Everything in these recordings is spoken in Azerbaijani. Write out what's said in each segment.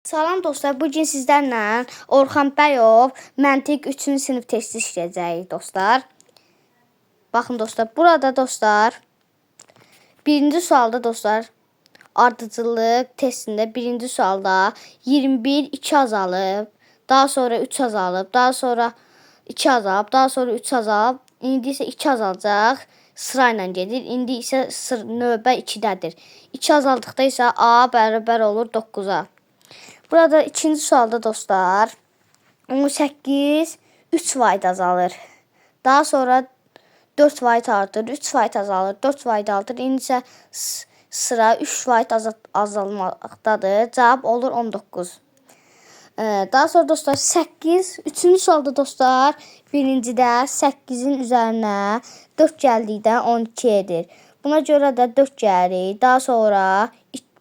Salam dostlar, bugün sizlərlə Orxan Bəyov məntiq 3-cü sinif testi işləyəcəyik dostlar. Baxın dostlar, burada dostlar birinci sualda dostlar ardıcıllıq testində birinci sualda 21 2 azalıb, daha sonra 3 azalıb, daha sonra 2 azalıb, daha sonra 3 azalıb, indi isə 2 azalacaq. Sırayla gedir. İndi isə növbə 2-dədir. 2 azaldıqda isə A bərabər olur 9-a. Burada ikinci sualda dostlar 18 3 vahid azalır. Daha sonra 4 vahid artır, 3 vahid azalır, 4 vahid artır. İndi isə sıra 3 vahid azalmaqdadır. Cavab olur 19. Daha sonra dostlar 8 üçüncü sualda dostlar birincidə 8-in üzərinə 4 gəldikdə 12 edir. Buna görə də 4 gəlirik. Daha sonra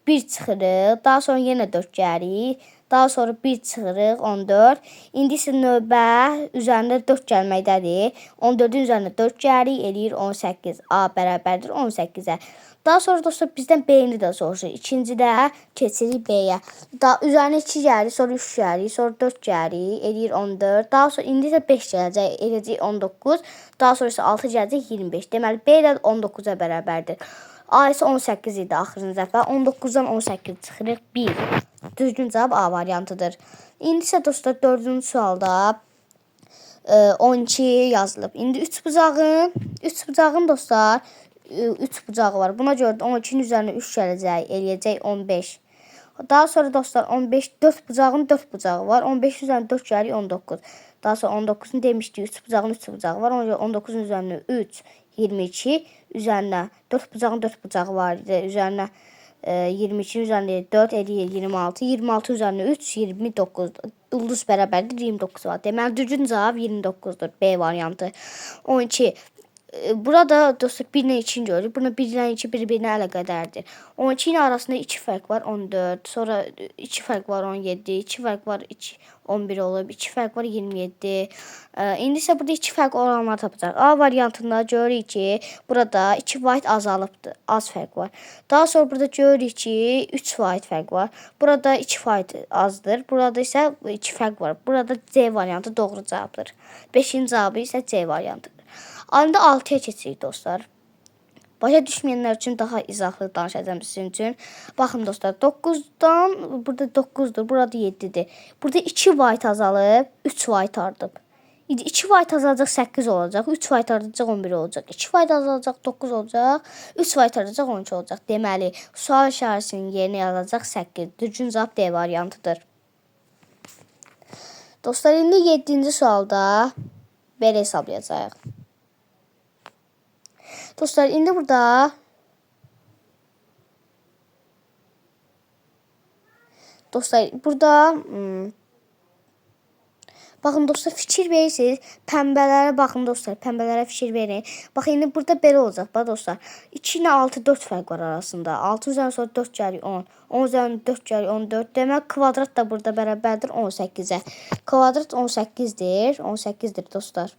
1 çıxırıq. Daha sonra yenə 4 gəlirik. Daha sonra 1 çıxırıq 14. İndi isə növbə üzərində 4 gəlməkdədir. 14-ün üzərində 4 gəlirik, eləyir 18. A bərabərdir 18-ə. Daha sonra dostlar bizdən B-ni də soruşur. İkincidə keçirik B-yə. Üzərinə 2 gəlirik, sonra 3 gəlirik, sonra 4 gəlirik, eləyir 14. Daha sonra indi isə 5 gələcək, eləyəcək 19. Daha sonra isə 6 gələcək 25. Deməli B ilə 19-a bərabərdir. A isə 18 idi axırıncı dəfə. 19-dan 18 çıxırıq 1. Düzgün cavab A variantıdır. İndi isə dostlar 4-cü sualda 12 yazılıb. İndi 3 bucağın dostlar 3 bucağı var. Buna görə də 12-nin üzərinə 3 gələcək, eləyəcək 15. Daha sonra dostlar 15 4 bucağın 4 bucağı var. 15 üzərinə 4 gəlir 19. Daha sonra 19-un demişdik 3 bucağın 3 bucağı var. Ona görə 19-un üzərinə 3 22 üzərinə 4 bucağın 4 bucağı var idi. Üzərinə 22 üzərinə 4 eləyir 26. 26 üzərinə 3 29. Ulduz bərabərdir 29 var. Deməli düzgün cavab 29-dur. B variantı. 12. Burada dostlar 1 ilə 2-ni görürük. Buna 1 ilə 2 bir-birinə əlaqədardır. 12 ilə arasında 2 fərq var 14. Sonra 2 fərq var 17. 2 fərq var 11 olub. 2 fərq var 27. İndi isə burada 2 fərq olanları tapacaq. A variantında görürük ki, burada 2 vahid azalıbdır. Az fərq var. Daha sonra burada görürük ki, 3 vahid fərq var. Burada 2 vahid azdır. Burada isə 2 fərq var. Burada C variantı doğru cavabdır. 5-ci cavabı isə C variantıdır. Anda 6-ya keçirik dostlar. Başa düşməyənlər üçün daha izahlı danışacağım sizin üçün. Baxın dostlar 9-dan burada 9-dur, burada 7-dir. Burada 2 vahid azalıb, 3 vahid artıb. 2 vahid azalacaq 8 olacaq, 3 vahid artacaq 11 olacaq. 2 vahid azalacaq 9 olacaq, 3 vahid artacaq 12 olacaq. Deməli, sual işarəsinin yerinə yazacaq 8. Düzgün cavab D variantıdır. Dostlar, indi 7-ci sualda belə hesablayacağıq. Dostlar, indi burada baxın dostlar, fikir verirsiniz. Pəmbələrə baxın dostlar, pəmbələrə fikir verin. Baxın, indi burada belə olacaq dostlar. 2 ilə 6 4 fərq var arasında. 6 üzərinə sonra 4 gəlir 10. 10 üzərinə 4 gəlir 14. Demək kvadrat da burada bərabərdir 18-ə. Kvadrat 18-dir. 18-dir dostlar.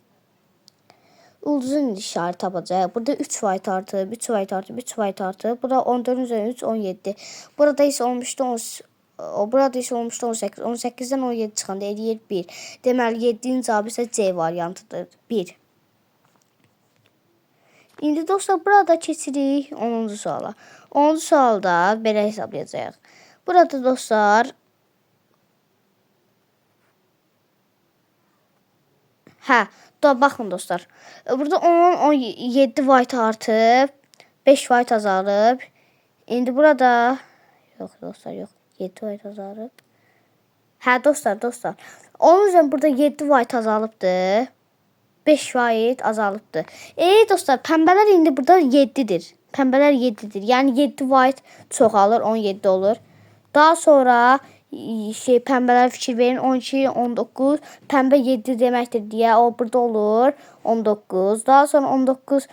Ulduzun işarəti tapacaq. Burada 3 vahid artıb, 3 vahid artıb, 3 vahid artıb. Burada 14-ün üzərinə 3 17. Burada isə olmuşdu 18. 18-dən 17 çıxanda eləyir 1. Deməli 7-nin cavabı isə C variantıdır. 1. İndi dostlar burada keçirik 10-cu suala. 10-cu sualda belə hesablayacağıq. Burada dostlar baxın dostlar. Burada 17 vahid artıb, 5 vahid azalıb. İndi burada yox dostlar, yox. 7 vahid azalıb. Dostlar. Onun üzerine burada 7 vahid azalıbdır. 5 vahid azalıbdır. Dostlar, pəmbələr indi burada 7-dir. Pəmbələr 7-dir. Yəni 7 vahid çoxalır, 17 olur. Daha sonra pəmbələr fikir verin 12, 19, pəmbə 7 deməkdir deyə o burada olur 19. Daha sonra 19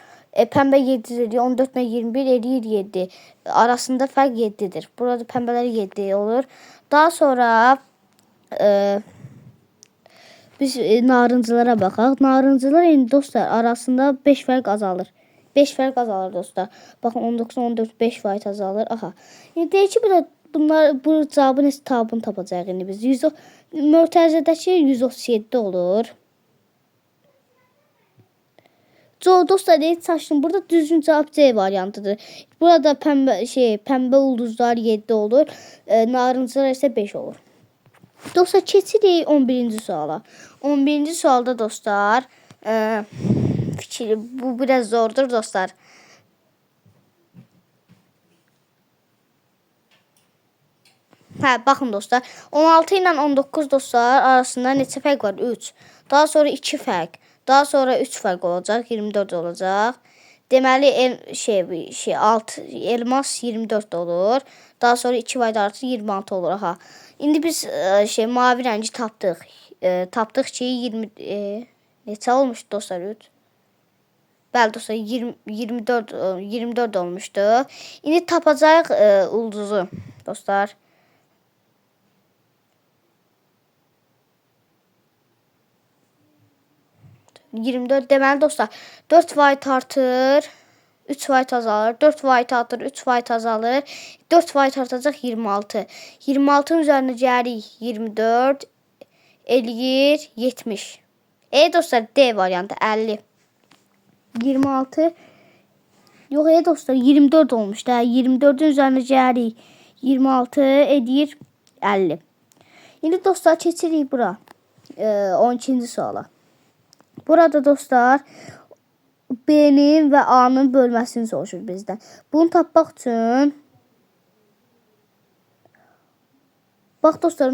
pəmbə 7-dir, 14 ilə 21 eləyir 7. Arasında fərq 7-dir. Burada pəmbələr 7 olur. Daha sonra biz narıncılara baxaq. Narıncılar indi dostlar arasında 5 fərq azalır. 5 fərq azalır dostlar. Baxın 19, 14, 5 faiz azalır. Aha. Yəni deyək ki, bu cavabın hesabını tapacağıq indi biz. Mötərizədəki 137 olur. Dostlar deyil çaşdım. Burada düzgün cavab C variantıdır. Burada pembe ulduzlar 7 olur. Narıncılar ise 5 olur. Dostlar keçirik 11-ci suala. 11-ci sualda dostlar bu biraz zordur dostlar. Baxın dostlar. 16 ilə 19 dostlar arasında neçə fərq var? 3. Daha sonra 2 fərq. Daha sonra 3 fərq olacaq. 24 olacaq. Deməli elmas 24 olur. Daha sonra 2 vayda artı 26 olur. Aha. İndi biz mavi rəngi tapdıq. Tapdıq ki 20 neçə olmuşdu dostlar? 3. Bəli dostlar 24 olmuşdu. İndi tapacağıq ulduzu dostlar. Deməli dostlar 4 white artır, 3 white azalır, 4 white artır, 3 white azalır, 4 white artacaq 26. 26'ın üzərinə gəlirik 24 eləyir 70. Dostlar D variantı 50. 26 yox dostlar 24 olmuş da 24'ün üzərinə gəlirik 26 edir 50. İndi dostlar keçirik bura 12-ci suala. Burada dostlar B'nin və A'nın bölməsini soruşur bizdən. Bunu tapmaq üçün bax dostlar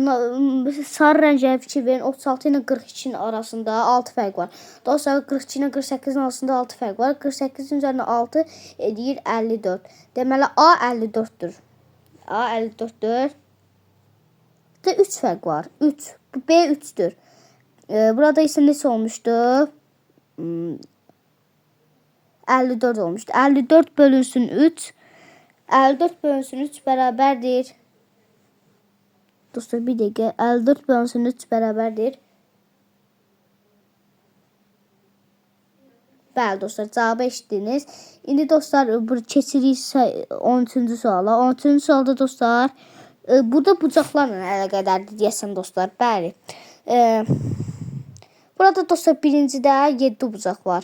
sarı rəngə fikir verin. 36 ilə 42-nin arasında 6 fərq var. Dostlar 42 ilə 48-in arasında 6 fərq var. 48-in üzərinə 6 edir 54. Deməli A 54-dür. A 54-dür. Burada 3 fərq var. 3. B 3'dür. Burada ise neçə olmuşdu? 54 olmuşdu. 54 bölünsün 3. 54 bölünsün 3 bərabərdir. Dostlar bir dəqiqə. 54 bölünsün 3 bərabərdir. Bəli dostlar cavabı eşitdiniz. İndi dostlar keçirik 13-cü suala. 13-cü sualda dostlar burada bucaqlarla əlaqədardır deyəsən dostlar. Bəli. Burada dostlar birincidə 7 bucaq var.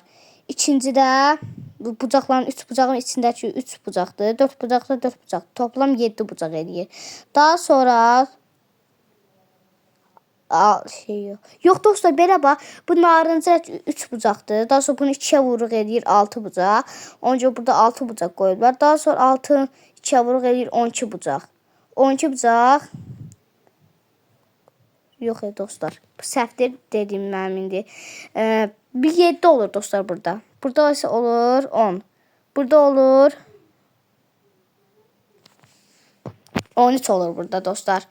İkincidə bucaqların 3 bucağın içindəki 3 bucaqdır. 4 bucaqda 4 bucaq. Toplam 7 bucaq edir. Daha sonra yox dostlar belə bax. Bu narıncı 3 bucaqdır. Daha sonra bunu 2-yə vuruq edir 6 bucaq. Onca burada 6 bucaq qoyublar. Daha sonra 6 2-yə vuruq edir 12 bucaq. 12 bucaq. Yox dostlar. Bu səhvdir dediyim mənim indi. Bir 7 olur dostlar burada. Burada ise olur 10. Burada olur 13 olur burada dostlar.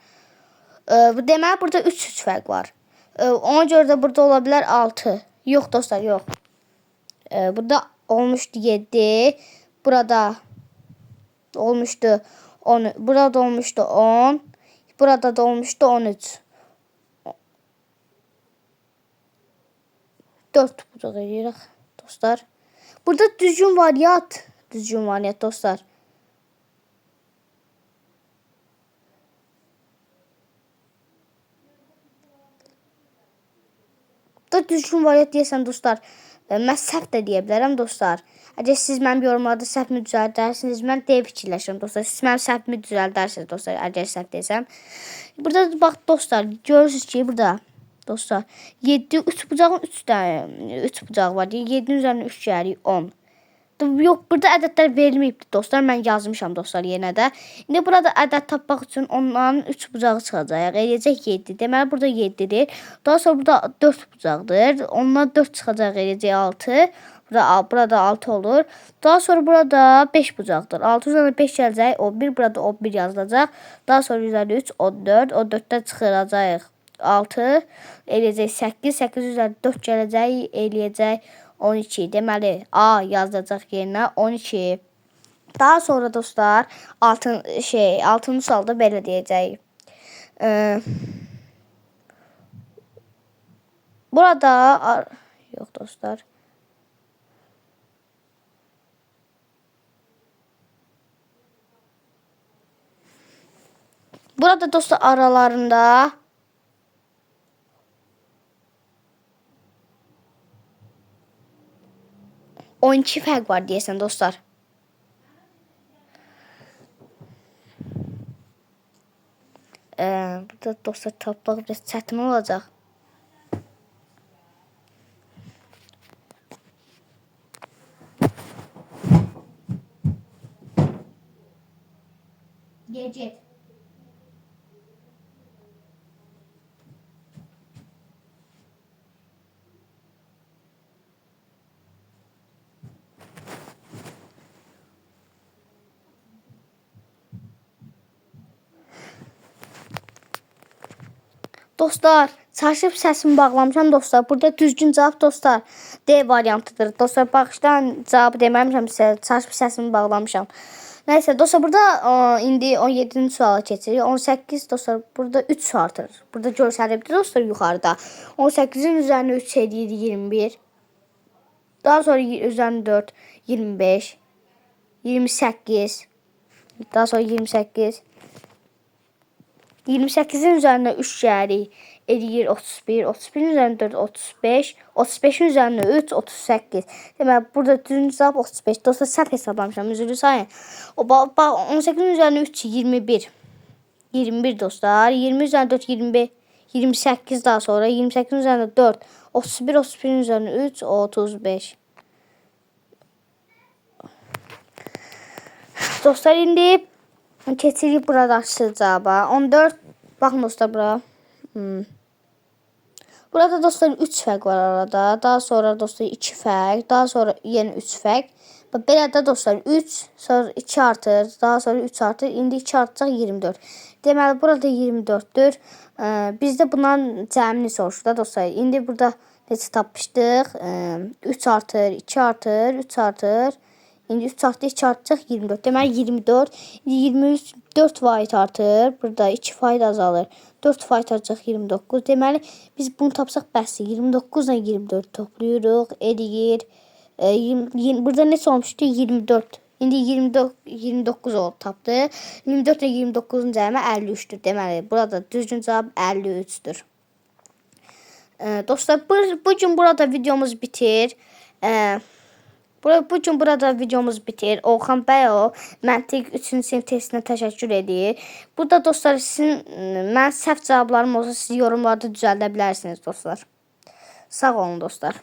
Deməli burada 3 fərq var. Ona görə də burada ola bilər 6. Yox dostlar, yox. Burada olmuşdu 7. Burada olmuşdu 10. Burada olmuşdu 10. Burada da olmuşdu 13. 4 bucaq edirik dostlar. Burada düzgün variant. Düzgün variant dostlar. Burada düzgün variant deyəsən dostlar. Mən səhv də deyə bilərəm dostlar. Əgər siz mənim yorumlarda səhvimi düzəldərsiniz, mən deyə fikirləşirəm dostlar. Siz mənim səhvimi düzəldərsiniz dostlar, əgər səhv desəm. Burada bax dostlar, görürsünüz ki burada dostlar 7 3 bucağın 3 bucağı var. 7'nin üzərinə 3 gəlirik 10. Yox, burada ədədlər verilməyibdir dostlar. Mən yazmışam dostlar yenə də. İndi burada ədəd tapmaq üçün onların 3 bucağı çıxacaq. Eləyəcək 7. Deməli burada 7'dir. Daha sonra burada 4 bucaqdır. Ondan 4 çıxacaq, eləyəcək 6. Burada 6 olur. Daha sonra burada 5 bucaqdır. 6 üzərinə 5 gələcək. O 1 burada o 1 yazılacaq. Daha sonra üzərinə 3 14. O 4'dən çıxıracaq 6. Eləyəcək 8. 8 üzərinə 4 gələcək. Eləyəcək 12. Deməli A yazacaq yerinə 12. Daha sonra dostlar 6-cı sualda belə deyəcəyik. Burada yox dostlar. Burada dostlar aralarında 12 fərq var deyəsən dostlar. Burada dostlar tapmaq biraz çətin olacaq. Get. Dostlar, çarşıb səsimi bağlamışam dostlar. Burada düzgün cavab dostlar D variantıdır. Dostlar, baxışdan cavabı deməmişəm sizə. Çarşıb səsimi bağlamışam. Nəysə dostlar, burada indi 17-ci suala keçirik. 18 dostlar, burada 3 artır. Burada görsəlir dostlar yuxarıda. 18-in üzərinə 3 edir 21. Daha sonra üzərinə 4 25. 28. Daha sonra 28. 28'in üzerine 3 gəlirik. Eləyir 31. 31'in üzerine 4 35. 35'in üzerine 3 38. Deməli burada düzgün cavab 35. Dostlar səhv hesablamışam. Üzrlü sayın. O bax 18'in üzerine 3 21. 21 dostlar. 20 üzerine 4 25. 28 daha sonra 28'in üzerine 4 31. 31'in üzerine 3 35. Dostlar indi keçirik burada açıq cavaba. 14. Baxın dostlar bura. Burada dostlar 3 fərq var arada. Daha sonra dostlar 2 fərq. Daha sonra yenə 3 fərq. Belə də dostlar 3, sonra 2 artır. Daha sonra 3 artır. İndi 2 artacaq 24. Deməli burada 24'dür. Bizdə bundan cəmini soruşdu da dostlar. İndi burada necə tapmışdıq? 3 artır, 2 artır, 3 artır. İndi 3 artı 2 artacaq 24. Deməli 24. 23 4 faiz artır. Burada 2 faiz azalır. 4 faiz artacaq 29. Deməli biz bunu tapsaq bəsdir. 29 ilə 24 toplayırıq. Eləyir. Burada neçə olmuşdu? 24. İndi 29 oldu tapdı. 24 ilə 29'un cəmi 53'dür. Deməli burada düzgün cavab 53'dür. Dostlar bu gün burada videomuz bitir. Bu gün burada videomuz bitir. Orxan Bəyov məntiq 3-cü sinif testinə təşəkkür edir. Burada dostlar sizin mən səhv cavablarım olsa siz yorumlarda düzəldə bilərsiniz dostlar. Sağ olun dostlar.